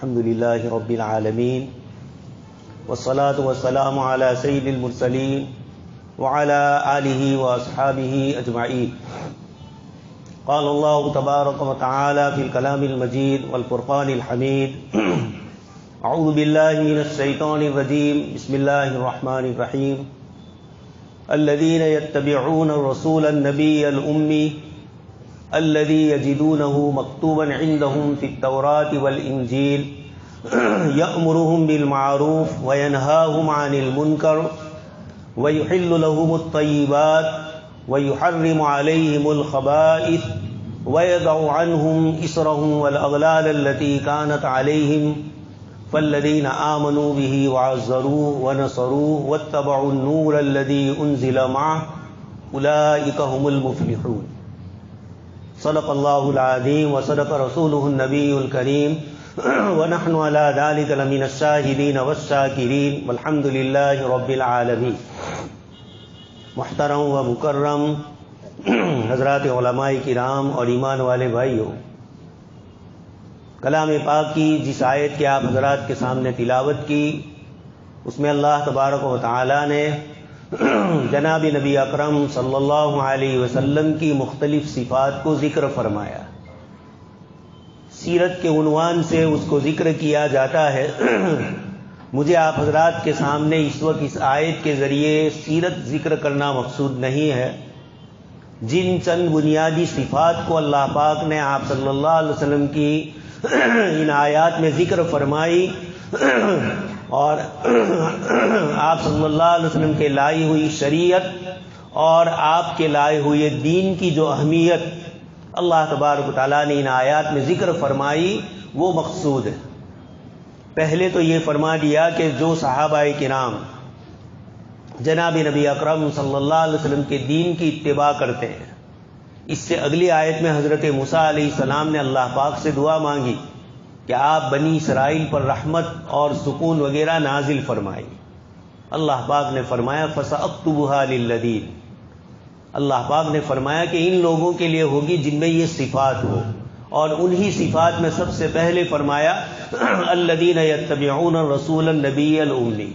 الحمد لله رب العالمين والصلاة والسلام على سيد المرسلين وعلى آله وأصحابه أجمعين. قال الله تبارك وتعالى في الكلام المجيد والفرقان الحميد: أعوذ بالله من الشيطان الرجيم. بسم الله الرحمن الرحيم. الذين يتبعون الرسول النبي الأمي الذي يجدونه مكتوبا عندهم في التوراة والإنجيل يأمرهم بالمعروف وينهاهم عن المنكر ويحل لهم الطيبات ويحرم عليهم الخبائث ويضع عنهم إصرهم والأغلال التي كانت عليهم فالذين آمنوا به وعزروه ونصروه واتبعوا النور الذي أنزل معه أولئك هم المفلحون. صدق اللہ العظیم وصدق رسولہ النبی الکریم ونحن على ذلك لمن الشاہدین والشاکرین والحمد للہ رب العالمین. محترم و مکرم حضرات علماء کرام اور ایمان والے بھائیوں، کلام پاک کی جس آیت کی آپ حضرات کے سامنے تلاوت کی، اس میں اللہ تبارک و تعالی نے جناب نبی اکرم صلی اللہ علیہ وسلم کی مختلف صفات کو ذکر فرمایا. سیرت کے عنوان سے اس کو ذکر کیا جاتا ہے. مجھے آپ حضرات کے سامنے اس وقت اس آیت کے ذریعے سیرت ذکر کرنا مقصود نہیں ہے. جن چند بنیادی صفات کو اللہ پاک نے آپ صلی اللہ علیہ وسلم کی ان آیات میں ذکر فرمائی اور آپ صلی اللہ علیہ وسلم کے لائی ہوئی شریعت اور آپ کے لائے ہوئے دین کی جو اہمیت اللہ تبارک و تعالیٰ نے ان آیات میں ذکر فرمائی، وہ مقصود ہے. پہلے تو یہ فرما دیا کہ جو صحابہ کرام جناب نبی اکرم صلی اللہ علیہ وسلم کے دین کی اتباع کرتے ہیں، اس سے اگلی آیت میں حضرت موسیٰ علیہ السلام نے اللہ پاک سے دعا مانگی کہ آپ بنی اسرائیل پر رحمت اور سکون وغیرہ نازل فرمائی. اللہ پاک نے فرمایا فَسَأَكْتُبُهَا لِلَّذِينَ. اللہ پاک نے فرمایا کہ ان لوگوں کے لیے ہوگی جن میں یہ صفات ہو، اور انہی صفات میں سب سے پہلے فرمایا الَّذِينَ يَتَّبِعُونَ الرَّسُولَ النَّبِيَّ الْأُمِّيَّ.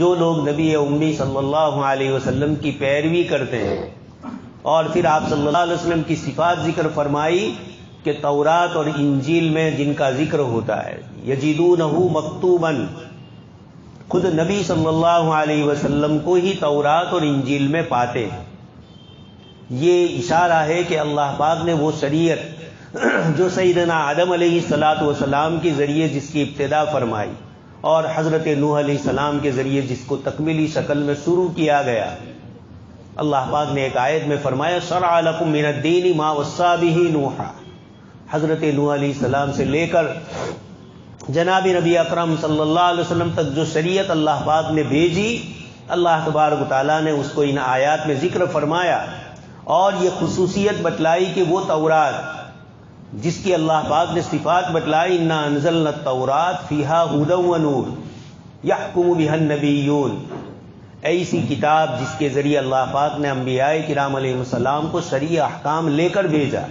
جو لوگ نبی امی صلی اللہ علیہ وسلم کی پیروی کرتے ہیں. اور پھر آپ صلی اللہ علیہ وسلم کی صفات ذکر فرمائی کہ تورات اور انجیل میں جن کا ذکر ہوتا ہے، یجدونہ مکتوباً، خود نبی صلی اللہ علیہ وسلم کو ہی تورات اور انجیل میں پاتے ہیں. یہ اشارہ ہے کہ اللہ پاک نے وہ شریعت جو سیدنا آدم علیہ السلام کے ذریعے جس کی ابتدا فرمائی اور حضرت نوح علیہ السلام کے ذریعے جس کو تکمیلی شکل میں شروع کیا گیا، اللہ پاک نے ایک آیت میں فرمایا شرع لکم من الدین ما وصی بہ نوحا. حضرت نوح علیہ السلام سے لے کر جناب نبی اکرم صلی اللہ علیہ وسلم تک جو شریعت اللہ پاک نے بھیجی، اللہ تبارک و تعالیٰ نے اس کو ان آیات میں ذکر فرمایا اور یہ خصوصیت بتلائی کہ وہ تورات جس کی اللہ پاک نے صفات بتلائی، انا انزلنا التوراۃ فیہا ھدی ونور یحکم بہا النبیون، ایسی کتاب جس کے ذریعے اللہ پاک نے انبیاء کرام علیہ السلام کو شرعی احکام لے کر بھیجا.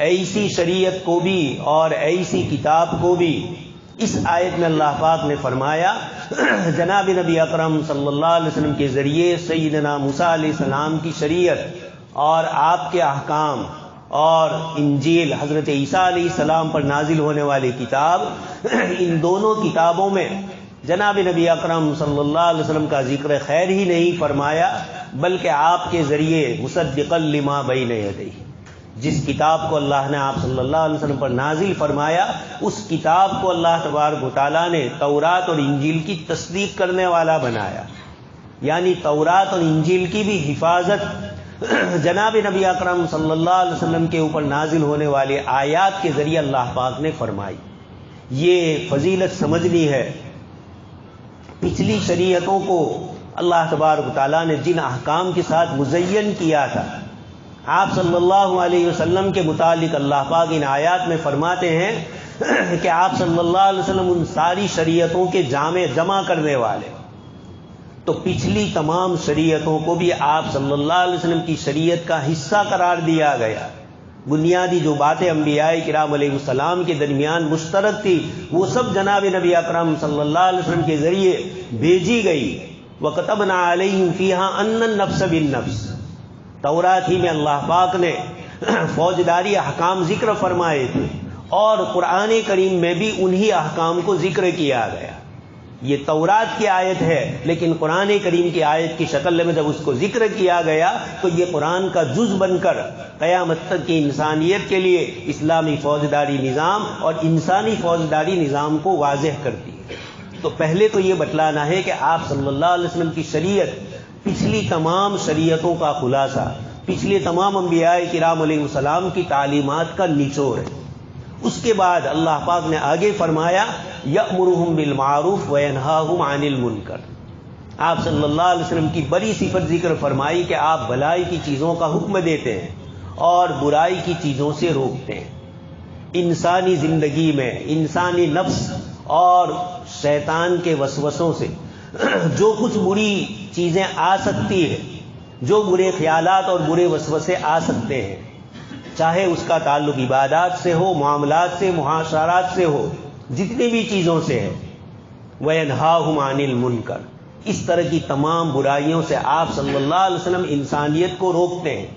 ایسی شریعت کو بھی اور ایسی کتاب کو بھی اس آیت میں اللہ پاک نے فرمایا جناب نبی اکرم صلی اللہ علیہ وسلم کے ذریعے سیدنا موسیٰ علیہ السلام کی شریعت اور آپ کے احکام اور انجیل حضرت عیسیٰ علیہ السلام پر نازل ہونے والی کتاب، ان دونوں کتابوں میں جناب نبی اکرم صلی اللہ علیہ وسلم کا ذکر خیر ہی نہیں فرمایا، بلکہ آپ کے ذریعے مصدقا لما بین یدیہ، جس کتاب کو اللہ نے آپ صلی اللہ علیہ وسلم پر نازل فرمایا، اس کتاب کو اللہ تبارک و تعالیٰ نے تورات اور انجیل کی تصدیق کرنے والا بنایا. یعنی تورات اور انجیل کی بھی حفاظت جناب نبی اکرم صلی اللہ علیہ وسلم کے اوپر نازل ہونے والے آیات کے ذریعے اللہ پاک نے فرمائی. یہ فضیلت سمجھنی ہے. پچھلی شریعتوں کو اللہ تبارک و تعالیٰ نے جن احکام کے ساتھ مزین کیا تھا، آپ صلی اللہ علیہ وسلم کے متعلق اللہ پاک ان آیات میں فرماتے ہیں کہ آپ صلی اللہ علیہ وسلم ان ساری شریعتوں کے جمع کرنے والے. تو پچھلی تمام شریعتوں کو بھی آپ صلی اللہ علیہ وسلم کی شریعت کا حصہ قرار دیا گیا. بنیادی جو باتیں انبیاء کرام علیہ السلام کے درمیان مشترک تھی وہ سب جناب نبی اکرم صلی اللہ علیہ وسلم کے ذریعے بھیجی گئی. وَكَتَبْنَا عَلَيْهِمْ فِيهَا أَنَّ النَّفْسَ بِالنَّفْسِ. تورات ہی میں اللہ پاک نے فوجداری احکام ذکر فرمائے تھے اور قرآن کریم میں بھی انہی احکام کو ذکر کیا گیا. یہ تورات کی آیت ہے لیکن قرآن کریم کی آیت کی شکل میں جب اس کو ذکر کیا گیا تو یہ قرآن کا جز بن کر قیامت تک کی انسانیت کے لیے اسلامی فوجداری نظام اور انسانی فوجداری نظام کو واضح کرتی ہے. تو پہلے تو یہ بتلانا ہے کہ آپ صلی اللہ علیہ وسلم کی شریعت پچھلی تمام شریعتوں کا خلاصہ، پچھلے تمام انبیاء کرام علیہ السلام کی تعلیمات کا نچوڑ ہے. اس کے بعد اللہ پاک نے آگے فرمایا یأمرہم بالمعروف وینہاہم عن المنکر. آپ صلی اللہ علیہ وسلم کی بڑی صفت ذکر فرمائی کہ آپ بھلائی کی چیزوں کا حکم دیتے ہیں اور برائی کی چیزوں سے روکتے ہیں. انسانی زندگی میں انسانی نفس اور شیطان کے وسوسوں سے جو کچھ بری چیزیں آ سکتی ہے، جو برے خیالات اور برے وسوسے آ سکتے ہیں، چاہے اس کا تعلق عبادات سے ہو، معاملات سے، معاشرات سے ہو، جتنی بھی چیزوں سے ہے، وَيَنْهَاهُمْ عَنِ الْمُنْكَرِ. اس طرح کی تمام برائیوں سے آپ صلی اللہ علیہ وسلم انسانیت کو روکتے ہیں.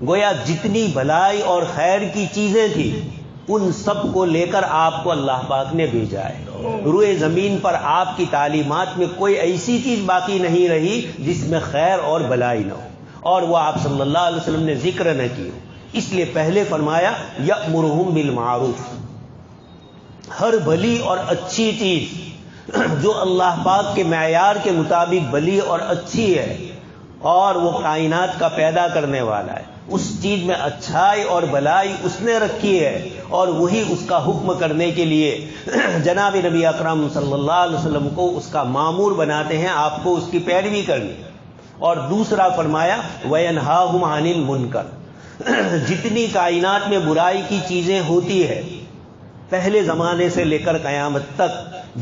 گویا جتنی بھلائی اور خیر کی چیزیں تھیں ان سب کو لے کر آپ کو اللہ پاک نے بھیجا ہے. روئے زمین پر آپ کی تعلیمات میں کوئی ایسی چیز باقی نہیں رہی جس میں خیر اور بھلائی نہ ہو اور وہ آپ صلی اللہ علیہ وسلم نے ذکر نہ کی ہو. اس لیے پہلے فرمایا یأمرہم بالمعروف. ہر بھلی اور اچھی چیز جو اللہ پاک کے معیار کے مطابق بھلی اور اچھی ہے اور وہ کائنات کا پیدا کرنے والا ہے، اس چیز میں اچھائی اور بھلائی اس نے رکھی ہے اور وہی اس کا حکم کرنے کے لیے جناب نبی اکرم صلی اللہ علیہ وسلم کو اس کا مامور بناتے ہیں، آپ کو اس کی پیروی کرنی. اور دوسرا فرمایا وَيَنْهَاهُمْ عَنِ الْمُنْكَرِ. جتنی کائنات میں برائی کی چیزیں ہوتی ہے پہلے زمانے سے لے کر قیامت تک،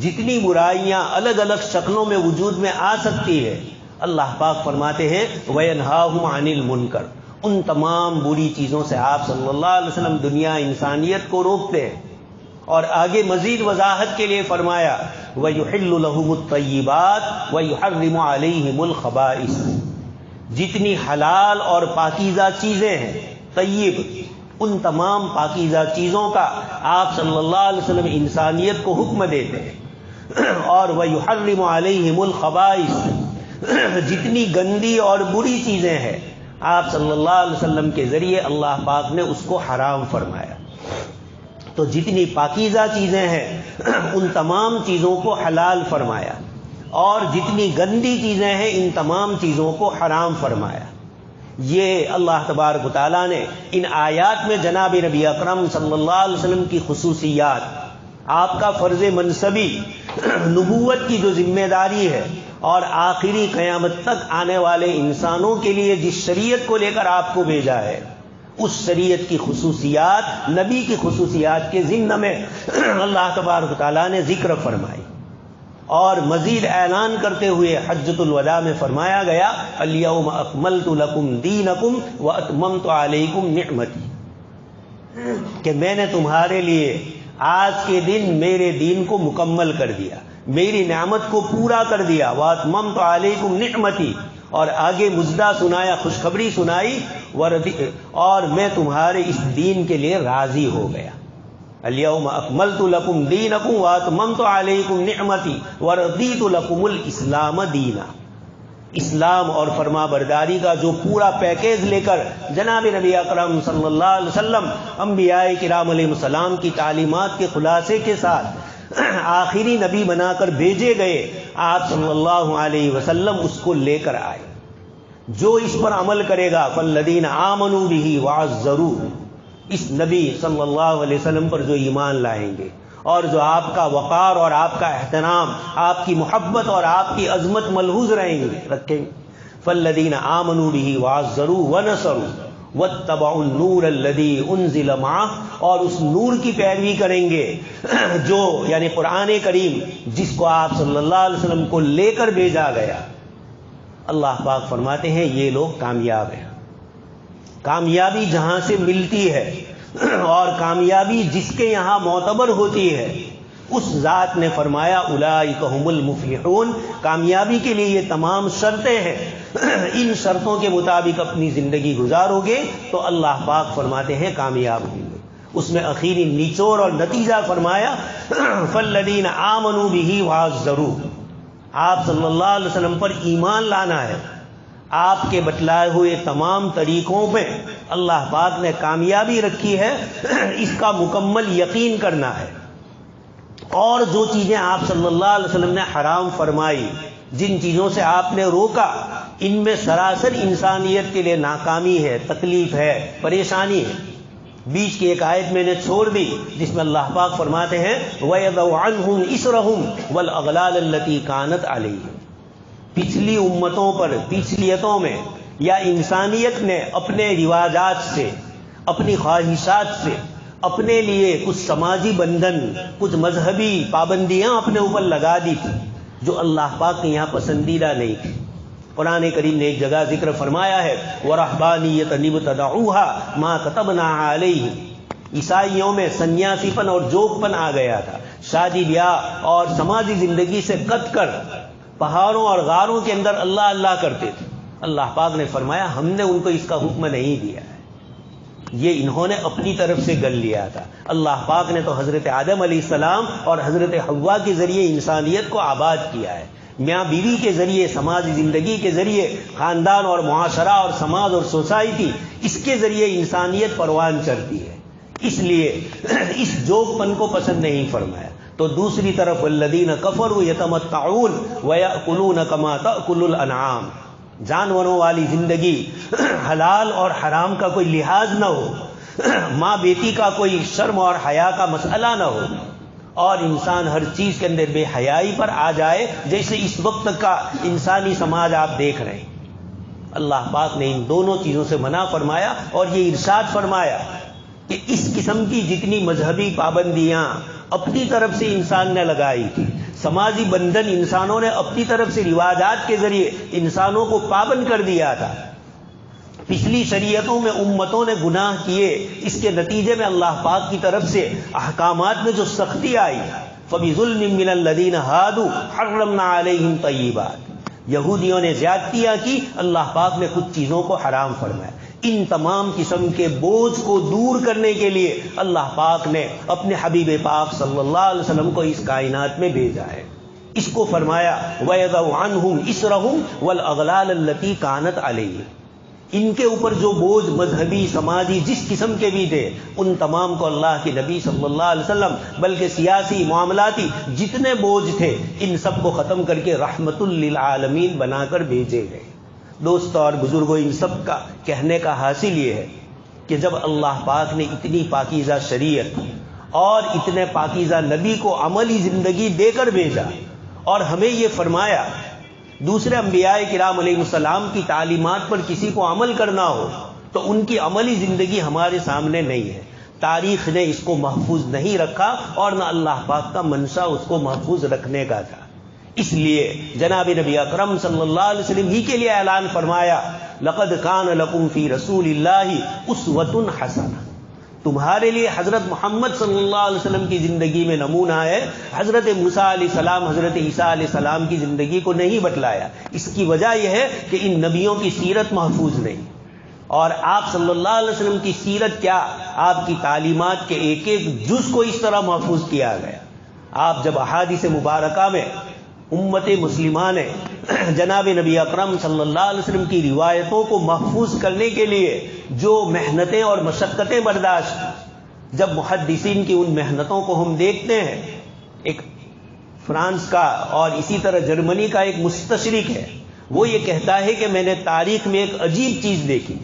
جتنی برائیاں الگ الگ شکلوں میں وجود میں آ سکتی ہے، اللہ پاک فرماتے ہیں وَيَنْهَاهُمْ عَنِ الْمُنْكَرِ. ان تمام بری چیزوں سے آپ صلی اللہ علیہ وسلم دنیا انسانیت کو روکتے ہیں. اور آگے مزید وضاحت کے لیے فرمایا وَيُحِلُّ لَهُمُ الطَّيِّبَاتِ وَيُحَرِّمُ عَلَيْهِمُ الْخَبَائِثَ. جتنی حلال اور پاکیزہ چیزیں ہیں، طیب، ان تمام پاکیزہ چیزوں کا آپ صلی اللہ علیہ وسلم انسانیت کو حکم دیتے ہیں. اور وَيُحَرِّمُ عَلَيْهِمُ الْخَبَائِثَ. جتنی گندی اور بری چیزیں ہیں آپ صلی اللہ علیہ وسلم کے ذریعے اللہ پاک نے اس کو حرام فرمایا. تو جتنی پاکیزہ چیزیں ہیں ان تمام چیزوں کو حلال فرمایا اور جتنی گندی چیزیں ہیں ان تمام چیزوں کو حرام فرمایا. یہ اللہ تبارک و تعالیٰ نے ان آیات میں جناب نبی اکرم صلی اللہ علیہ وسلم کی خصوصیات، آپ کا فرض منصبی، نبوت کی جو ذمہ داری ہے اور آخری قیامت تک آنے والے انسانوں کے لیے جس شریعت کو لے کر آپ کو بھیجا ہے، اس شریعت کی خصوصیات، نبی کی خصوصیات کے ضمن میں اللہ تبارک و تعالیٰ نے ذکر فرمائی. اور مزید اعلان کرتے ہوئے حجۃ الوداع میں فرمایا گیا الیوم اکملت لکم دینکم واتممت علیکم نعمتی، کہ میں نے تمہارے لیے آج کے دن میرے دین کو مکمل کر دیا، میری نعمت کو پورا کر دیا. واتممت علیکم نعمتی، اور آگے مزدہ سنایا، خوشخبری سنائی، اور میں تمہارے اس دین کے لیے راضی ہو گیا. الیوم اکملت لکم دینکم واتممت علیکم نعمتی ورضیت لکم الاسلام دینا. اسلام اور فرما برداری کا جو پورا پیکیج لے کر جناب نبی اکرم صلی اللہ علیہ وسلم انبیاء کرام علیہ السلام کی تعلیمات کے خلاصے کے ساتھ آخری نبی بنا کر بھیجے گئے، آپ صلی اللہ علیہ وسلم اس کو لے کر آئے. جو اس پر عمل کرے گا فالذین آمنوا بہ وعزروہ، اس نبی صلی اللہ علیہ وسلم پر جو ایمان لائیں گے اور جو آپ کا وقار اور آپ کا احترام، آپ کی محبت اور آپ کی عظمت ملحوظ رکھیں گے، فالذین آمنوا بہ وعزروہ ونصروہ واتبعوا النور الذی انزل معہ، اور اس نور کی پیروی کریں گے جو یعنی قرآن کریم جس کو آپ صلی اللہ علیہ وسلم کو لے کر بھیجا گیا. اللہ پاک فرماتے ہیں یہ لوگ کامیاب ہیں. کامیابی جہاں سے ملتی ہے اور کامیابی جس کے یہاں معتبر ہوتی ہے، اس ذات نے فرمایا اولئک هم المفلحون، کامیابی کے لیے یہ تمام شرطیں ہیں، ان شرطوں کے مطابق اپنی زندگی گزارو گے تو اللہ پاک فرماتے ہیں کامیاب ہوں گے۔ اس میں اخیری نچوڑ اور نتیجہ فرمایا فالذین آمنوا بہ وعزروہ، آپ صلی اللہ علیہ وسلم پر ایمان لانا ہے، آپ کے بتلائے ہوئے تمام طریقوں پہ اللہ پاک نے کامیابی رکھی ہے، اس کا مکمل یقین کرنا ہے، اور جو چیزیں آپ صلی اللہ علیہ وسلم نے حرام فرمائی، جن چیزوں سے آپ نے روکا، ان میں سراسر انسانیت کے لیے ناکامی ہے، تکلیف ہے، پریشانی ہے۔ بیچ کی ایک آیت میں نے چھوڑ دی جس میں اللہ پاک فرماتے ہیں وَيَضَعُ عَنْهُمْ إِسْرَهُمْ وَالْأَغْلَالَ الَّتِي كَانَتْ عَلَيْهِمْ، پچھلی امتوں پر، پچھلیتوں میں یا انسانیت نے اپنے رواجات سے، اپنی خواہشات سے اپنے لیے کچھ سماجی بندھن، کچھ مذہبی پابندیاں اپنے اوپر لگا دی تھی جو اللہ پاک کے یہاں پسندیدہ نہیں تھی۔ قرآن کریم نے ایک جگہ ذکر فرمایا ہے وَرَهْبَانِيَّةً ابْتَدَعُوهَا مَا كَتَبْنَا عَلَيْهِمْ، عیسائیوں میں سنیاسی پن اور جوگ پن آ گیا تھا، شادی بیاہ اور سماجی زندگی سے کٹ کر پہاڑوں اور غاروں کے اندر اللہ اللہ کرتے تھے۔ اللہ پاک نے فرمایا ہم نے ان کو اس کا حکم نہیں دیا ہے، یہ انہوں نے اپنی طرف سے گل لیا تھا۔ اللہ پاک نے تو حضرت آدم علیہ السلام اور حضرت حوا کے ذریعے انسانیت کو آباد کیا ہے، میاں بیوی کے ذریعے، سماجی زندگی کے ذریعے، خاندان اور معاشرہ اور سماج اور سوسائٹی، اس کے ذریعے انسانیت پروان چڑھتی ہے، اس لیے اس جوگ پن کو پسند نہیں فرمایا۔ تو دوسری طرف الذین کفروا یتمتعون ویأکلون کما تأکل الانعام، جانوروں والی زندگی، حلال اور حرام کا کوئی لحاظ نہ ہو، ماں بیٹی کا کوئی شرم اور حیا کا مسئلہ نہ ہو، اور انسان ہر چیز کے اندر بے حیائی پر آ جائے، جیسے اس وقت کا انسانی سماج آپ دیکھ رہے ہیں۔ اللہ پاک نے ان دونوں چیزوں سے منع فرمایا اور یہ ارشاد فرمایا کہ اس قسم کی جتنی مذہبی پابندیاں اپنی طرف سے انسان نے لگائی تھی، سماجی بندھن انسانوں نے اپنی طرف سے رواجات کے ذریعے انسانوں کو پابند کر دیا تھا، پچھلی شریعتوں میں امتوں نے گناہ کیے، اس کے نتیجے میں اللہ پاک کی طرف سے احکامات میں جو سختی آئی فَبِظُلْمٍ مِّنَ الَّذِينَ هَادُوا حَرَّمْنَا عَلَيْهِمْ طَيِّبَاتٍ، یہودیوں نے زیادتیاں کی، اللہ پاک نے کچھ چیزوں کو حرام فرمایا۔ ان تمام قسم کے بوجھ کو دور کرنے کے لیے اللہ پاک نے اپنے حبیب پاک صلی اللہ علیہ وسلم کو اس کائنات میں بھیجا ہے، اس کو فرمایا وَيَضَعُ عَنْهُمْ إِسْرَهُمْ وَالْأَغْلَالَ الَّتِي كَانَتْ عَلَيْهِمْ، ان کے اوپر جو بوجھ مذہبی، سماجی، جس قسم کے بھی تھے، ان تمام کو اللہ کے نبی صلی اللہ علیہ وسلم، بلکہ سیاسی، معاملاتی جتنے بوجھ تھے ان سب کو ختم کر کے رحمت للعالمین بنا کر بھیجے گئے۔ دوستو اور بزرگوں، ان سب کا کہنے کا حاصل یہ ہے کہ جب اللہ پاک نے اتنی پاکیزہ شریعت اور اتنے پاکیزہ نبی کو عملی زندگی دے کر بھیجا اور ہمیں یہ فرمایا دوسرے انبیاء کرام علیہ السلام کی تعلیمات پر کسی کو عمل کرنا ہو تو ان کی عملی زندگی ہمارے سامنے نہیں ہے، تاریخ نے اس کو محفوظ نہیں رکھا اور نہ اللہ پاک کا منشا اس کو محفوظ رکھنے کا تھا۔ اس لیے جناب نبی اکرم صلی اللہ علیہ وسلم ہی کے لیے اعلان فرمایا لَقَدْ كَانَ لَكُمْ فِي رَسُولِ اللَّهِ أُسْوَةٌ حَسَنَةٌ، تمہارے لیے حضرت محمد صلی اللہ علیہ وسلم کی زندگی میں نمونہ ہے۔ حضرت موسیٰ علیہ السلام، حضرت عیسیٰ علیہ السلام کی زندگی کو نہیں بتلایا، اس کی وجہ یہ ہے کہ ان نبیوں کی سیرت محفوظ نہیں، اور آپ صلی اللہ علیہ وسلم کی سیرت کیا، آپ کی تعلیمات کے ایک ایک جز کو اس طرح محفوظ کیا گیا۔ آپ جب احادیث مبارکہ میں امت مسلمہ نے جناب نبی اکرم صلی اللہ علیہ وسلم کی روایتوں کو محفوظ کرنے کے لیے جو محنتیں اور مشقتیں برداشت کی، جب محدثین کی ان محنتوں کو ہم دیکھتے ہیں، ایک فرانس کا اور اسی طرح جرمنی کا ایک مستشرق ہے، وہ یہ کہتا ہے کہ میں نے تاریخ میں ایک عجیب چیز دیکھی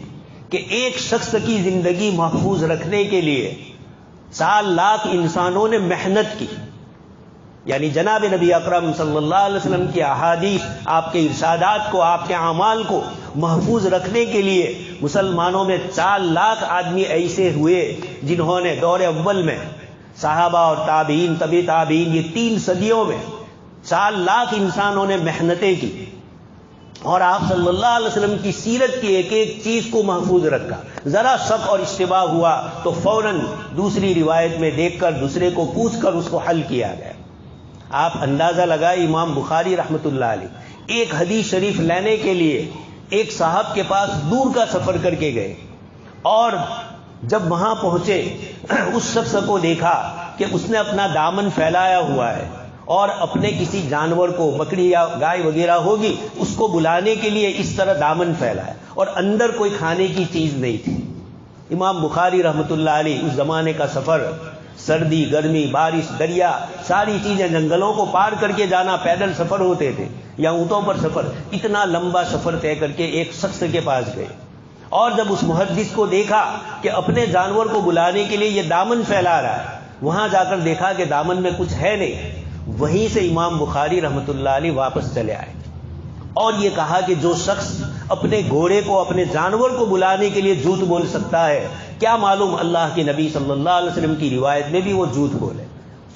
کہ ایک شخص کی زندگی محفوظ رکھنے کے لیے 4 لاکھ انسانوں نے محنت کی، یعنی جناب نبی اکرم صلی اللہ علیہ وسلم کی احادیث، آپ کے ارشادات کو، آپ کے اعمال کو محفوظ رکھنے کے لیے مسلمانوں میں 4 لاکھ آدمی ایسے ہوئے جنہوں نے دور اول میں صحابہ اور تابعین، طبع تابعین، یہ 3 صدیوں میں 4 لاکھ انسانوں نے محنتیں کی اور آپ صلی اللہ علیہ وسلم کی سیرت کی ایک ایک چیز کو محفوظ رکھا. ذرا شک اور اشتباہ ہوا تو فوراً دوسری روایت میں دیکھ کر دوسرے کو پوچھ کر اس کو حل کیا گیا. آپ اندازہ لگائے امام بخاری رحمۃ اللہ علیہ ایک حدیث شریف لینے کے لیے ایک صاحب کے پاس دور کا سفر کر کے گئے، اور جب وہاں پہنچے اس شخص کو دیکھا کہ اس نے اپنا دامن پھیلایا ہوا ہے اور اپنے کسی جانور کو، بکری یا گائے وغیرہ ہوگی، اس کو بلانے کے لیے اس طرح دامن پھیلایا، اور اندر کوئی کھانے کی چیز نہیں تھی. امام بخاری رحمۃ اللہ علیہ اس زمانے کا سفر، سردی گرمی بارش دریا ساری چیزیں، جنگلوں کو پار کر کے جانا، پیدل سفر ہوتے تھے یا اونٹوں پر سفر، اتنا لمبا سفر طے کر کے ایک شخص کے پاس گئے. اور جب اس محدث کو دیکھا کہ اپنے جانور کو بلانے کے لیے یہ دامن پھیلا رہا ہے، وہاں جا کر دیکھا کہ دامن میں کچھ ہے نہیں. وہیں سے امام بخاری رحمۃ اللہ علیہ واپس چلے آئے اور یہ کہا کہ جو شخص اپنے گھوڑے کو، اپنے جانور کو بلانے کے لیے جھوٹ بول سکتا ہے، کیا معلوم اللہ کے نبی صلی اللہ علیہ وسلم کی روایت میں بھی وہ جھوٹ بولے.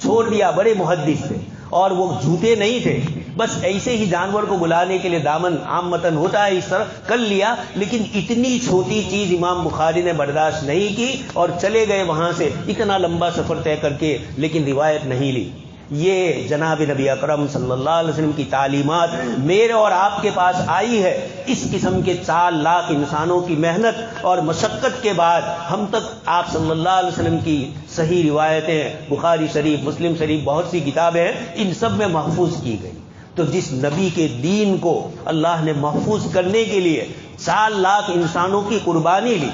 چھوڑ دیا، بڑے محدث تھے اور وہ جھوٹے نہیں تھے، بس ایسے ہی جانور کو بلانے کے لیے دامن عامتاً ہوتا ہے اس طرح کر لیا. لیکن اتنی چھوٹی چیز امام بخاری نے برداشت نہیں کی اور چلے گئے وہاں سے اتنا لمبا سفر طے کر کے، لیکن روایت نہیں لی. یہ جناب نبی اکرم صلی اللہ علیہ وسلم کی تعلیمات میرے اور آپ کے پاس آئی ہے. اس قسم کے 4 لاکھ انسانوں کی محنت اور مشقت کے بعد ہم تک آپ صلی اللہ علیہ وسلم کی صحیح روایتیں، بخاری شریف، مسلم شریف، بہت سی کتابیں ہیں، ان سب میں محفوظ کی گئی. تو جس نبی کے دین کو اللہ نے محفوظ کرنے کے لیے 4 لاکھ انسانوں کی قربانی لی،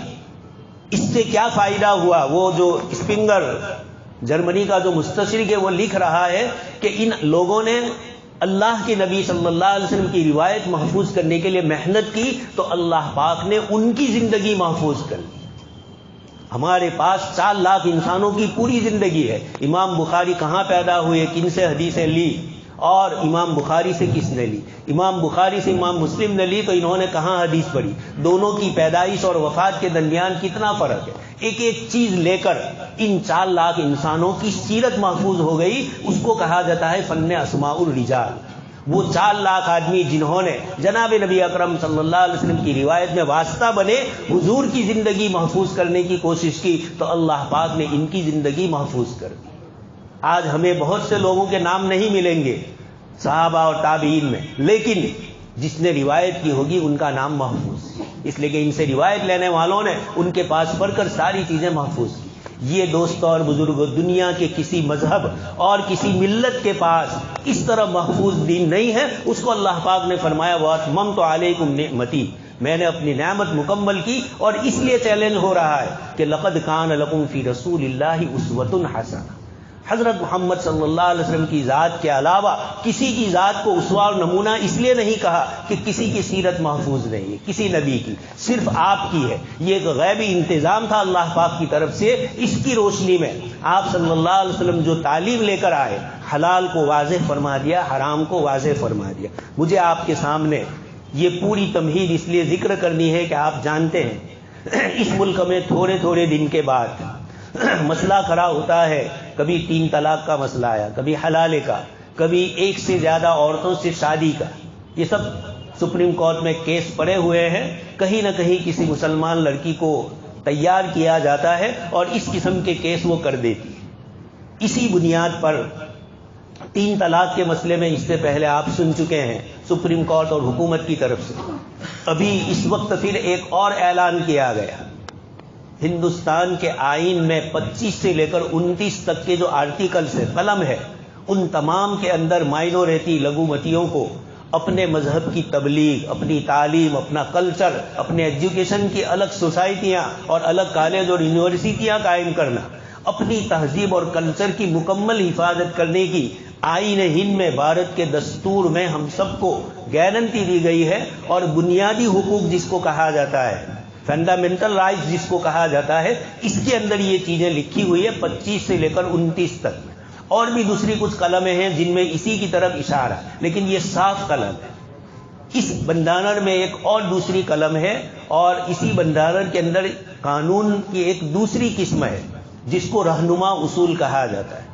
اس سے کیا فائدہ ہوا؟ وہ جو اسپنگر جرمنی کا جو مستشرق ہے وہ لکھ رہا ہے کہ ان لوگوں نے اللہ کے نبی صلی اللہ علیہ وسلم کی روایت محفوظ کرنے کے لیے محنت کی تو اللہ پاک نے ان کی زندگی محفوظ کر لی. ہمارے پاس 4 لاکھ انسانوں کی پوری زندگی ہے. امام بخاری کہاں پیدا ہوئے، کن سے حدیثیں لی، اور امام بخاری سے کس نے لی؟ امام بخاری سے امام مسلم نے لی تو انہوں نے کہاں حدیث پڑھی؟ دونوں کی پیدائش اور وفات کے درمیان کتنا فرق ہے. ایک ایک چیز لے کر ان 4 لاکھ انسانوں کی سیرت محفوظ ہو گئی. اس کو کہا جاتا ہے فن اسماء الرجال. وہ 4 لاکھ آدمی جنہوں نے جناب نبی اکرم صلی اللہ علیہ وسلم کی روایت میں واسطہ بنے، حضور کی زندگی محفوظ کرنے کی کوشش کی تو اللہ پاک نے ان کی زندگی محفوظ کر دی. آج ہمیں بہت سے لوگوں کے نام نہیں ملیں گے صحابہ اور تابعین میں، لیکن جس نے روایت کی ہوگی ان کا نام محفوظ، اس لیے کہ ان سے روایت لینے والوں نے ان کے پاس پڑھ کر ساری چیزیں محفوظ کی. یہ دوستوں اور بزرگوں، دنیا کے کسی مذہب اور کسی ملت کے پاس اس طرح محفوظ دین نہیں ہے. اس کو اللہ پاک نے فرمایا وَأَتْمَمْتُ عَلَيْكُمْ نِعْمَتِي، میں نے اپنی نعمت مکمل کی. اور اس لیے چیلنج ہو رہا ہے کہ لَقَدْ كَانَ لَكُمْ فِي رَسُولِ اللَّهِ أُسْوَةٌ حَسَنَةٌ. حضرت محمد صلی اللہ علیہ وسلم کی ذات کے علاوہ کسی کی ذات کو اسوہ اور نمونہ اس لیے نہیں کہا کہ کسی کی سیرت محفوظ نہیں ہے، کسی نبی کی، صرف آپ کی ہے. یہ ایک غیبی انتظام تھا اللہ پاک کی طرف سے. اس کی روشنی میں آپ صلی اللہ علیہ وسلم جو تعلیم لے کر آئے، حلال کو واضح فرما دیا، حرام کو واضح فرما دیا. مجھے آپ کے سامنے یہ پوری تمہید اس لیے ذکر کرنی ہے کہ آپ جانتے ہیں اس ملک میں تھوڑے تھوڑے دن کے بعد مسئلہ کھڑا ہوتا ہے. کبھی 3 طلاق کا مسئلہ آیا، کبھی حلالے کا، کبھی ایک سے زیادہ عورتوں سے شادی کا. یہ سب سپریم کورٹ میں کیس پڑے ہوئے ہیں. کہیں نہ کہیں کسی مسلمان لڑکی کو تیار کیا جاتا ہے اور اس قسم کے کیس وہ کر دیتی ہے. اسی بنیاد پر 3 طلاق کے مسئلے میں اس سے پہلے آپ سن چکے ہیں سپریم کورٹ اور حکومت کی طرف سے. ابھی اس وقت پھر ایک اور اعلان کیا گیا. ہندوستان کے آئین میں 25 سے لے کر 29 تک کے جو آرٹیکلز ہے، قلم ہے، ان تمام کے اندر مائنورٹی لگومتیوں کو اپنے مذہب کی تبلیغ، اپنی تعلیم، اپنا کلچر، اپنے ایجوکیشن کی الگ سوسائٹیاں اور الگ کالج اور یونیورسٹیاں قائم کرنا، اپنی تہذیب اور کلچر کی مکمل حفاظت کرنے کی آئین ہند میں، بھارت کے دستور میں ہم سب کو گارنٹی دی گئی ہے. اور بنیادی حقوق جس کو کہا جاتا ہے، فنڈامنٹل رائٹس جس کو کہا جاتا ہے، اس کے اندر یہ چیزیں لکھی ہوئی ہے 25 سے لے کر 29 تک. اور بھی دوسری کچھ قلمیں ہیں جن میں اسی کی طرف اشارہ، لیکن یہ صاف قلم ہے. اس بندھانر میں ایک اور دوسری قلم ہے، اور اسی بندھانر کے اندر قانون کی ایک دوسری قسم ہے جس کو رہنما اصول کہا جاتا ہے،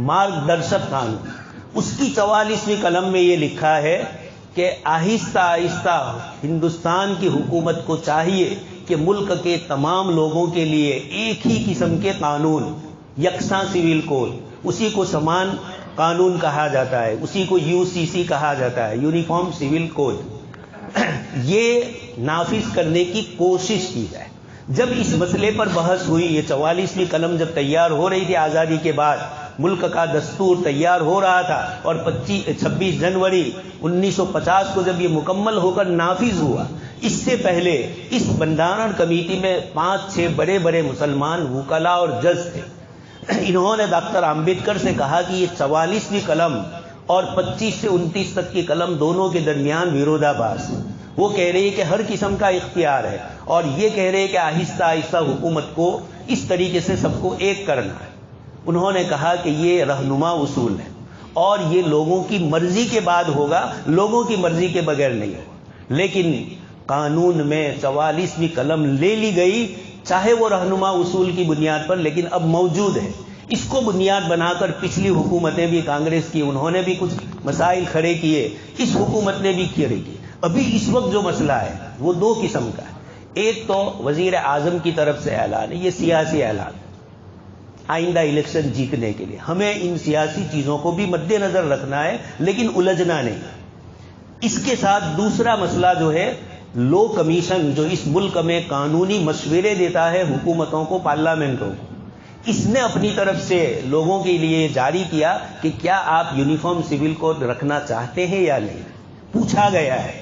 مارگ درشک قانون. اس کی 44ویں قلم میں یہ لکھا ہے کہ آہستہ آہستہ ہندوستان کی حکومت کو چاہیے کہ ملک کے تمام لوگوں کے لیے ایک ہی قسم کے قانون، یکساں سول کوڈ، اسی کو سمان قانون کہا جاتا ہے، اسی کو UCC کہا جاتا ہے، یونیفارم سول کوڈ، یہ نافذ کرنے کی کوشش کی جائے۔ جب اس مسئلے پر بحث ہوئی، یہ 44ویں قلم جب تیار ہو رہی تھی آزادی کے بعد، ملک کا دستور تیار ہو رہا تھا، اور 26 جنوری 1950 کو جب یہ مکمل ہو کر نافذ ہوا، اس سے پہلے اس بندرن کمیٹی میں 5-6 بڑے بڑے مسلمان وکلاء اور جج تھے۔ انہوں نے ڈاکٹر امبیڈکر سے کہا کہ یہ 44ویں قلم اور 25 سے 29 تک کی قلم دونوں کے درمیان وروداباس ہے۔ وہ کہہ رہی ہے کہ ہر قسم کا اختیار ہے، اور یہ کہہ رہے ہیں کہ آہستہ آہستہ حکومت کو اس طریقے سے سب کو ایک کرنا ہے۔ انہوں نے کہا کہ یہ رہنما اصول ہے، اور یہ لوگوں کی مرضی کے بعد ہوگا، لوگوں کی مرضی کے بغیر نہیں ہوگا۔ لیکن قانون میں 44ویں قلم لے لی گئی، چاہے وہ رہنما اصول کی بنیاد پر، لیکن اب موجود ہے۔ اس کو بنیاد بنا کر پچھلی حکومتیں بھی، کانگریس کی، انہوں نے بھی کچھ مسائل کھڑے کیے، اس حکومت نے بھی کھڑے کیے۔ ابھی اس وقت جو مسئلہ ہے وہ دو قسم کا ہے۔ ایک تو وزیر اعظم کی طرف سے اعلان ہے، یہ سیاسی اعلان ہے آئندہ الیکشن جیتنے کے لیے۔ ہمیں ان سیاسی چیزوں کو بھی مد نظر رکھنا ہے، لیکن الجھنا نہیں۔ اس کے ساتھ دوسرا مسئلہ جو ہے، لو کمیشن جو اس ملک میں قانونی مشورے دیتا ہے حکومتوں کو، پارلیمنٹوں کو، اس نے اپنی طرف سے لوگوں کے لیے جاری کیا کہ کیا آپ یونیفارم سول کوڈ رکھنا چاہتے ہیں یا نہیں، پوچھا گیا ہے۔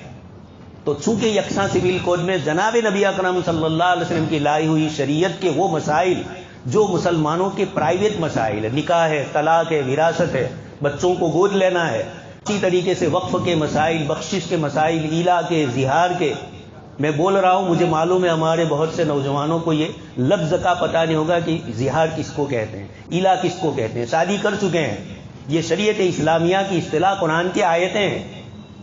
تو چونکہ یکساں سول کوڈ میں جناب نبی اکرم صلی اللہ علیہ وسلم کی لائی ہوئی شریعت کے وہ مسائل جو مسلمانوں کے پرائیویٹ مسائل ہے، نکاح ہے، طلاق ہے، وراثت ہے، بچوں کو گود لینا ہے، اسی طریقے سے وقف کے مسائل، بخشش کے مسائل، ایلا کے، زہار کے، میں بول رہا ہوں، مجھے معلوم ہے ہمارے بہت سے نوجوانوں کو یہ لفظ کا پتہ نہیں ہوگا کہ زہار کس کو کہتے ہیں، ایلا کس کو کہتے ہیں، شادی کر چکے ہیں، یہ شریعت اسلامیہ کی اصطلاح، قرآن کی آیتیں ہیں۔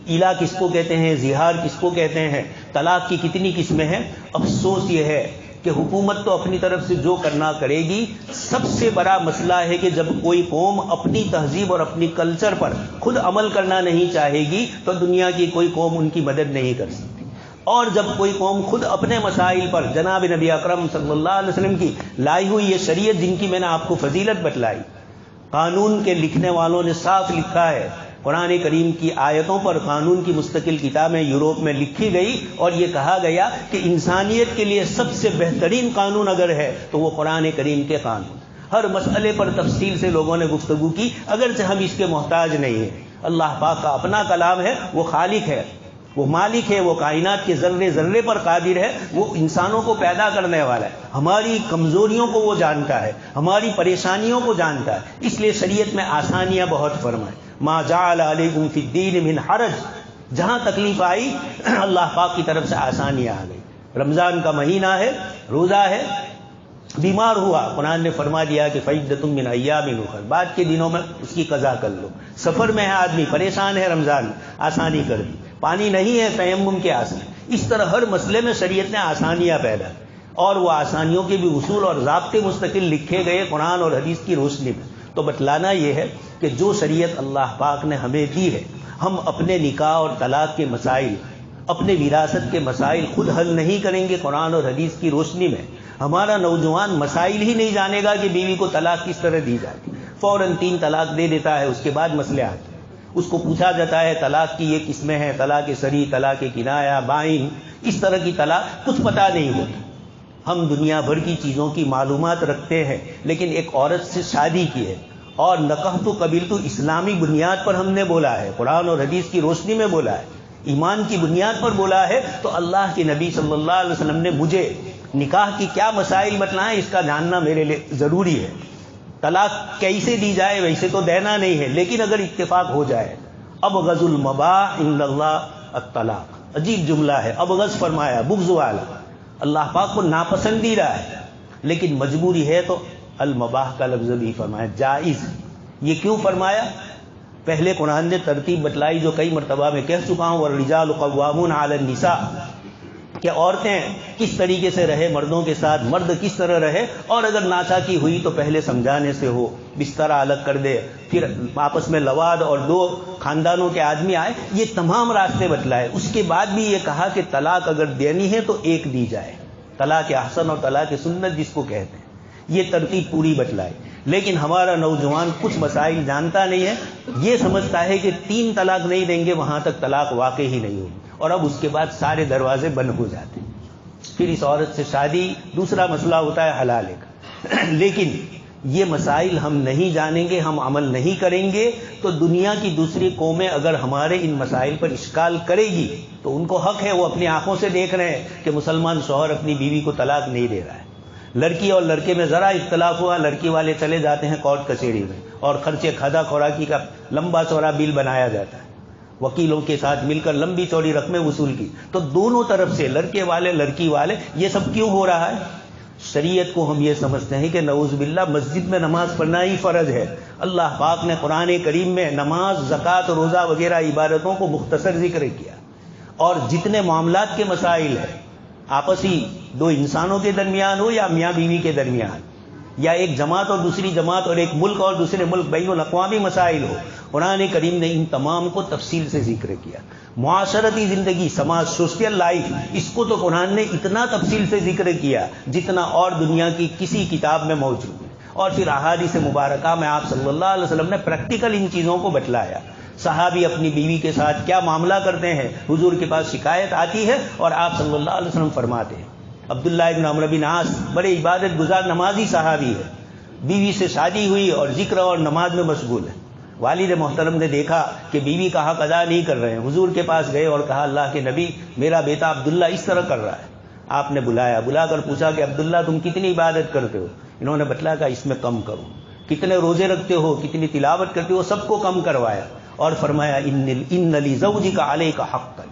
ایلا کس کو کہتے ہیں، زہار کس کو کہتے ہیں، طلاق کی کتنی قسمیں ہیں۔ افسوس یہ ہے کہ حکومت تو اپنی طرف سے جو کرنا کرے گی۔ سب سے بڑا مسئلہ ہے کہ جب کوئی قوم اپنی تہذیب اور اپنی کلچر پر خود عمل کرنا نہیں چاہے گی تو دنیا کی کوئی قوم ان کی مدد نہیں کر سکتی، اور جب کوئی قوم خود اپنے مسائل پر جناب نبی اکرم صلی اللہ علیہ وسلم کی لائی ہوئی یہ شریعت، جن کی میں نے آپ کو فضیلت بتلائی، قانون کے لکھنے والوں نے صاف لکھا ہے، قرآن کریم کی آیتوں پر قانون کی مستقل کتابیں یوروپ میں لکھی گئی، اور یہ کہا گیا کہ انسانیت کے لیے سب سے بہترین قانون اگر ہے تو وہ قرآن کریم کے قانون۔ ہر مسئلے پر تفصیل سے لوگوں نے گفتگو کی، اگرچہ ہم اس کے محتاج نہیں ہیں۔ اللہ پاک کا اپنا کلام ہے، وہ خالق ہے، وہ مالک ہے، وہ کائنات کے ذرے ذرے پر قادر ہے، وہ انسانوں کو پیدا کرنے والا ہے، ہماری کمزوریوں کو وہ جانتا ہے، ہماری پریشانیوں کو جانتا ہے، اس لیے شریعت میں آسانیاں بہت فرمائے۔ ما جعل علیکم فی الدین من حرج، جہاں تکلیف آئی اللہ پاک کی طرف سے آسانیاں آ گئی۔ رمضان کا مہینہ ہے، روزہ ہے، بیمار ہوا، قرآن نے فرما دیا کہ فعدۃ من ایام اخر، بعد کے دنوں میں اس کی قضا کر لو۔ سفر میں ہے آدمی، پریشان ہے، رمضان آسانی کر دی، پانی نہیں ہے، تیمم کے آسان۔ اس طرح ہر مسئلے میں شریعت نے آسانیاں پیدا کی، اور وہ آسانیوں کے بھی اصول اور ضابطے مستقل لکھے گئے قرآن اور حدیث کی روشنی میں۔ تو بتلانا یہ ہے کہ جو شریعت اللہ پاک نے ہمیں دی ہے، ہم اپنے نکاح اور طلاق کے مسائل، اپنے وراثت کے مسائل خود حل نہیں کریں گے قرآن اور حدیث کی روشنی میں، ہمارا نوجوان مسائل ہی نہیں جانے گا کہ بیوی کو طلاق کس طرح دی جاتی، فوراً 3 طلاق دے دیتا ہے، اس کے بعد مسئلے آتے ہیں۔ اس کو پوچھا جاتا ہے طلاق کی یہ قسمیں ہیں، طلاق صریح، طلاق کنایہ، بائن، اس طرح کی طلاق کچھ پتہ نہیں ہوتا۔ ہم دنیا بھر کی چیزوں کی معلومات رکھتے ہیں، لیکن ایک عورت سے شادی کی ہے، اور نکحت قبیلۃ اسلامی بنیاد پر ہم نے بولا ہے، قرآن اور حدیث کی روشنی میں بولا ہے، ایمان کی بنیاد پر بولا ہے، تو اللہ کے نبی صلی اللہ علیہ وسلم نے مجھے نکاح کی کیا مسائل بتلائیں، اس کا جاننا میرے لیے ضروری ہے۔ طلاق کیسے دی جائے ویسے تو دینا نہیں ہے، لیکن اگر اتفاق ہو جائے، ابغض المباح عند اللہ الطلاق، عجیب جملہ ہے، ابغض فرمایا، بغض والا، اللہ پاک کو ناپسندیدہ ہے، لیکن مجبوری ہے تو المباح کا لفظ بھی فرمایا، جائز۔ یہ کیوں فرمایا؟ پہلے قرآن نے ترتیب بتلائی جو کئی مرتبہ میں کہہ چکا ہوں، والرجال قوامون علی النساء، کہ عورتیں کس طریقے سے رہے مردوں کے ساتھ، مرد کس طرح رہے، اور اگر ناچاکی ہوئی تو پہلے سمجھانے سے ہو، بستر الگ کر دے، پھر آپس میں لواد اور دو خاندانوں کے آدمی آئے، یہ تمام راستے بتلائے۔ اس کے بعد بھی یہ کہا کہ طلاق اگر دینی ہے تو ایک دی جائے، طلاق احسن اور طلاق سنت جس کو کہتے ہیں، یہ ترتیب پوری بتلائی۔ لیکن ہمارا نوجوان کچھ مسائل جانتا نہیں ہے، یہ سمجھتا ہے کہ 3 طلاق نہیں دیں گے وہاں تک طلاق واقع ہی نہیں ہوگی، اور اب اس کے بعد سارے دروازے بند ہو جاتے ہیں۔ پھر اس عورت سے شادی، دوسرا مسئلہ ہوتا ہے حلالے کا۔ لیکن یہ مسائل ہم نہیں جانیں گے، ہم عمل نہیں کریں گے تو دنیا کی دوسری قومیں اگر ہمارے ان مسائل پر اشکال کرے گی تو ان کو حق ہے، وہ اپنی آنکھوں سے دیکھ رہے ہیں کہ مسلمان شوہر اپنی بیوی کو طلاق نہیں دے رہا ہے۔ لڑکی اور لڑکے میں ذرا اختلاف ہوا، لڑکی والے چلے جاتے ہیں کورٹ کچہری میں، اور خرچے کھادا خوراکی کا لمبا چوڑا بل بنایا جاتا ہے، وکیلوں کے ساتھ مل کر لمبی چوڑی رقمیں وصول کی۔ تو دونوں طرف سے لڑکے والے لڑکی والے، یہ سب کیوں ہو رہا ہے؟ شریعت کو ہم یہ سمجھتے ہیں کہ نعوذ باللہ مسجد میں نماز پڑھنا ہی فرض ہے۔ اللہ پاک نے قرآن کریم میں نماز، زکوٰۃ، روزہ وغیرہ عبادتوں کو مختصر ذکر کیا، اور جتنے معاملات کے مسائل ہیں، آپسی دو انسانوں کے درمیان ہو یا میاں بیوی کے درمیان، یا ایک جماعت اور دوسری جماعت اور ایک ملک اور دوسرے ملک، بین الاقوامی مسائل ہو، قرآن کریم نے ان تمام کو تفصیل سے ذکر کیا۔ معاشرتی زندگی، سماج، سوشل لائف، اس کو تو قرآن نے اتنا تفصیل سے ذکر کیا جتنا اور دنیا کی کسی کتاب میں موجود ہے۔ اور پھر احادیث مبارکہ میں آپ صلی اللہ علیہ وسلم نے پریکٹیکل ان چیزوں کو بتلایا۔ صحابی اپنی بیوی کے ساتھ کیا معاملہ کرتے ہیں، حضور کے پاس شکایت آتی ہے اور آپ صلی اللہ علیہ وسلم فرماتے ہیں۔ عبداللہ ابن عمرو بن عاص بڑے عبادت گزار نمازی صحابی ہے، بیوی سے شادی ہوئی اور ذکر اور نماز میں مشغول ہے۔ والد محترم نے دیکھا کہ بیوی کا حق ادا نہیں کر رہے ہیں، حضور کے پاس گئے اور کہا اللہ کے نبی، میرا بیٹا عبداللہ اس طرح کر رہا ہے۔ آپ نے بلا کر پوچھا کہ عبداللہ تم کتنی عبادت کرتے ہو؟ انہوں نے بتلایا کہ اس میں کم کرو۔ کتنے روزے رکھتے ہو، کتنی تلاوت کرتے ہو، سب کو کم کروایا، اور فرمایا ان لزوجک علیک حقا،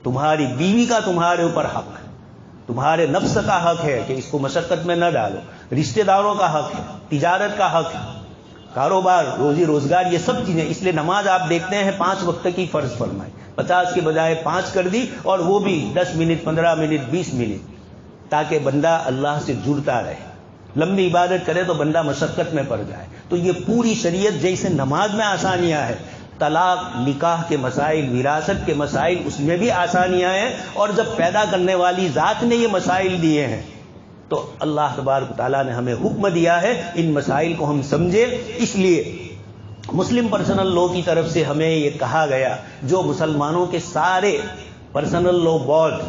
تمہاری بیوی کا تمہارے اوپر حق ہے، تمہارے نفس کا حق ہے کہ اس کو مشقت میں نہ ڈالو، رشتہ داروں کا حق ہے، تجارت کا حق ہے، کاروبار، روزی روزگار، یہ سب چیزیں۔ اس لیے نماز آپ دیکھتے ہیں 5 وقت کی فرض فرمائی، 50 کے بجائے 5 کر دی، اور وہ بھی 10 منٹ، 15 منٹ، 20 منٹ، تاکہ بندہ اللہ سے جڑتا رہے۔ لمبی عبادت کرے تو بندہ مشقت میں پڑ جائے۔ تو یہ پوری شریعت جیسے نماز میں آسانیاں ہیں، طلاق، نکاح کے مسائل، وراثت کے مسائل، اس میں بھی آسانیاں ہیں۔ اور جب پیدا کرنے والی ذات نے یہ مسائل دیے ہیں تو اللہ تبارک و تعالیٰ نے ہمیں حکم دیا ہے ان مسائل کو ہم سمجھیں۔ اس لیے مسلم پرسنل لاء کی طرف سے ہمیں یہ کہا گیا، جو مسلمانوں کے سارے personal law board,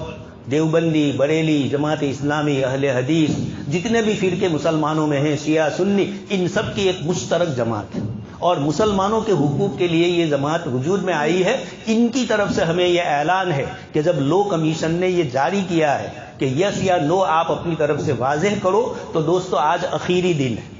Deobandi, Bareilly, Jamaat Islami, اہل حدیث، جتنے بھی فرقے مسلمانوں میں ہیں، شیعہ، سنی، ان سب کی ایک مشترک جماعت ہے، اور مسلمانوں کے حقوق کے لیے یہ جماعت وجود میں آئی ہے۔ ان کی طرف سے ہمیں یہ اعلان ہے کہ جب لاء کمیشن نے یہ جاری کیا ہے کہ یس یا نو آپ اپنی طرف سے واضح کرو، تو دوستو آج آخری دن ہے،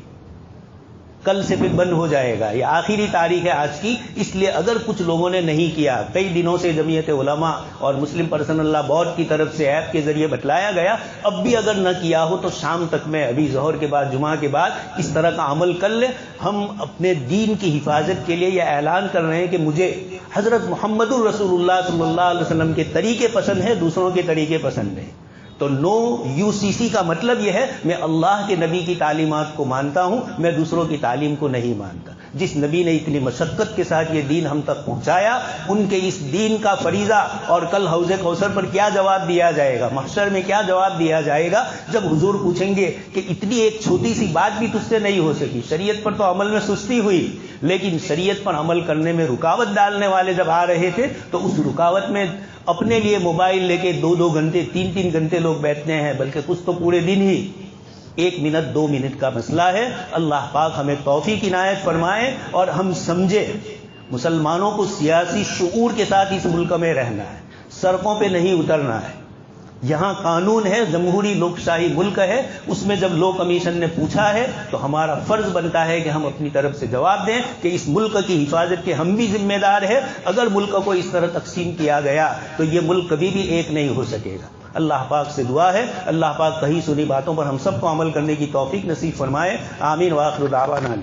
کل سے پھر بند ہو جائے گا، یہ آخری تاریخ ہے آج کی۔ اس لیے اگر کچھ لوگوں نے نہیں کیا، کئی دنوں سے جمعیت علماء اور مسلم پرسنل لاء بورڈ کی طرف سے ایپ کے ذریعے بتلایا گیا، اب بھی اگر نہ کیا ہو تو شام تک میں، ابھی ظہر کے بعد، جمعہ کے بعد اس طرح کا عمل کر لیں۔ ہم اپنے دین کی حفاظت کے لیے یہ اعلان کر رہے ہیں کہ مجھے حضرت محمد الرسول اللہ صلی اللہ علیہ وسلم کے طریقے پسند ہیں، دوسروں کے طریقے پسند نہیں۔ تو نو UCC کا مطلب یہ ہے، میں اللہ کے نبی کی تعلیمات کو مانتا ہوں، میں دوسروں کی تعلیم کو نہیں مانتا۔ جس نبی نے اتنی مشقت کے ساتھ یہ دین ہم تک پہنچایا، ان کے اس دین کا فریضہ، اور کل حوض کوثر پر کیا جواب دیا جائے گا، محشر میں کیا جواب دیا جائے گا، جب حضور پوچھیں گے کہ اتنی ایک چھوٹی سی بات بھی تجھ سے نہیں ہو سکی، شریعت پر تو عمل میں سستی ہوئی، لیکن شریعت پر عمل کرنے میں رکاوٹ ڈالنے والے جب آ رہے تھے، تو اس رکاوٹ میں اپنے لیے موبائل لے کے 2-2 گھنٹے، 3-3 گھنٹے لوگ بیٹھتے ہیں، بلکہ کچھ تو پورے دن ہی 1 منٹ 2 منٹ کا مسئلہ ہے۔ اللہ پاک ہمیں توفیق عنایت فرمائے اور ہم سمجھے مسلمانوں کو سیاسی شعور کے ساتھ اس ملک میں رہنا ہے، سڑکوں پہ نہیں اترنا ہے۔ یہاں قانون ہے، جمہوری لوک شاہی ملک ہے، اس میں جب لاء کمیشن نے پوچھا ہے تو ہمارا فرض بنتا ہے کہ ہم اپنی طرف سے جواب دیں کہ اس ملک کی حفاظت کے ہم بھی ذمہ دار ہیں۔ اگر ملک کو اس طرح تقسیم کیا گیا تو یہ ملک کبھی بھی ایک نہیں ہو سکے گا۔ اللہ پاک سے دعا ہے اللہ پاک کہی سنی باتوں پر ہم سب کو عمل کرنے کی توفیق نصیب فرمائے۔ آمین۔ وآخر دعوانا